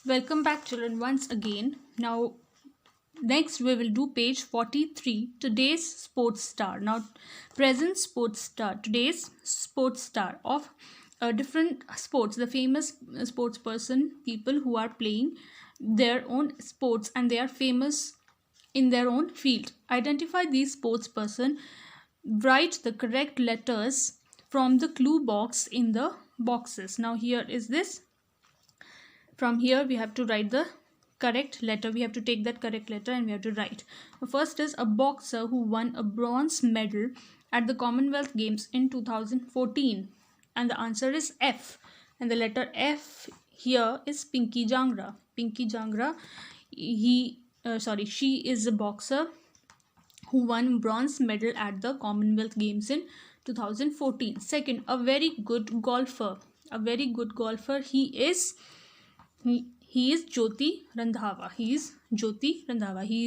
Welcome back, children, once again. Now, next we will do page 43, today's sports star. Now, present sports star, today's sports star of different sports, the famous sports person, people who are playing their own sports and they are famous in their own field. Identify these sports person, write the correct letters from the clue box in the boxes. Now, here is this. From here we have to write the correct letter. We have to take that correct letter and we have to write. The first is a boxer who won a bronze medal at the Commonwealth Games in 2014, and the answer is F, and the letter F here is Pinky Jangra. Pinky Jangra, she is a boxer who won bronze medal at the Commonwealth Games in 2014. Second, a very good golfer. He is Jyoti Randhawa. He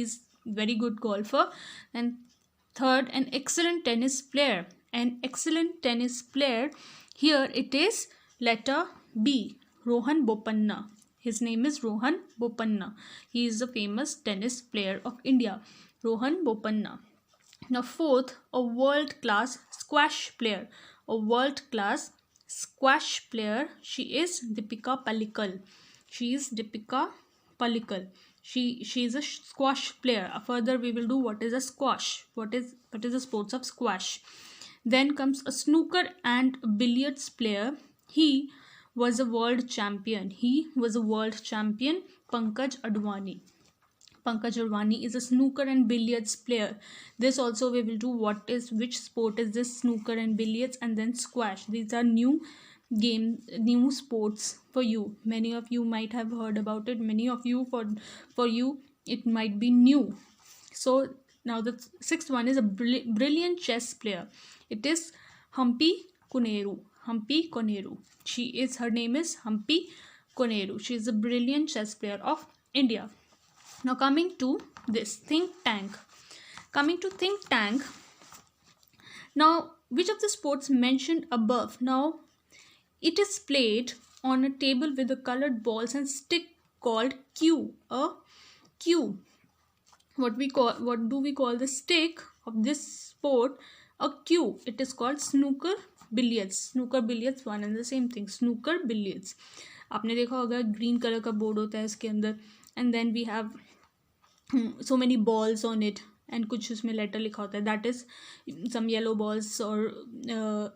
is very good golfer. And third, an excellent tennis player. Here it is letter B, Rohan Bopanna. His name is Rohan Bopanna. He is a famous tennis player of India, Rohan Bopanna. Now fourth, a world-class squash player. She is Deepika Pallikal. She is a squash player. Further we will do what is a squash. What is the sports of squash. Then comes a snooker and billiards player. He was a world champion. Pankaj Advani. Pankaj Advani is a snooker and billiards player. This also we will do which sport is this, snooker and billiards, and then squash. These are new sports for you. Many of you might have heard about it. Many of you, for you it might be new. So now the sixth one is a brilliant chess player. It is Hampi Koneru. Her name is Hampi Koneru. She is a brilliant chess player of India. Now coming to this think tank. Now, which of the sports mentioned above? Now, it is played on a table with the colored balls and stick called cue. A cue. What do we call the stick of this sport? A cue. It is called snooker billiards. One and the same thing. Snooker billiards. आपने देखा होगा green color का board होता है इसके अंदर, and then we have so many balls on it, and कुछ उसमें letter लिखा होता है. That is some yellow balls or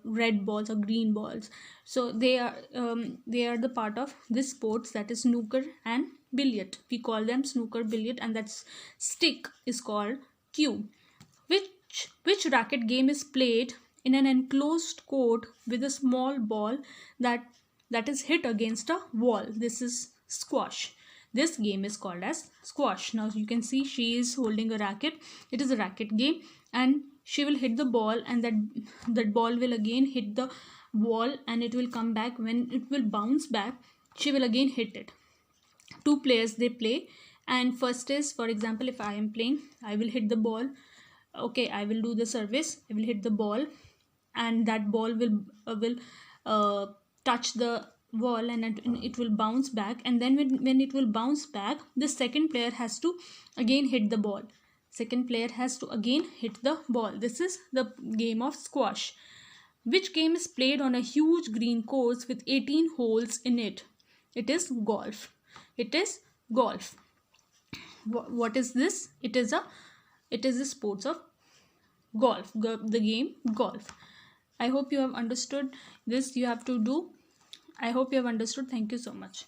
red balls or green balls. So they are the part of this sports, that is snooker and billiard. We call them snooker billiard, and that stick is called cue. Which racket game is played in an enclosed court with a small ball that is hit against a wall? This is squash. This game is called as squash. Now you can see she is holding a racket. It is a racket game, and she will hit the ball, and that ball will again hit the wall, and it will come back. When it will bounce back, she will again hit it. Two players, they play, and first is, for example, if I am playing, I will hit the ball. Okay, I will do the service. I will hit the ball, and that ball will touch the wall, and it will bounce back. And then when it will bounce back, the second player has to again hit the ball. This is the game of squash. Which game is played on a huge green course with 18 holes in it? It is golf. What is this? It is the sports of golf, the game golf. I hope you have understood this. I hope you have understood. Thank you so much.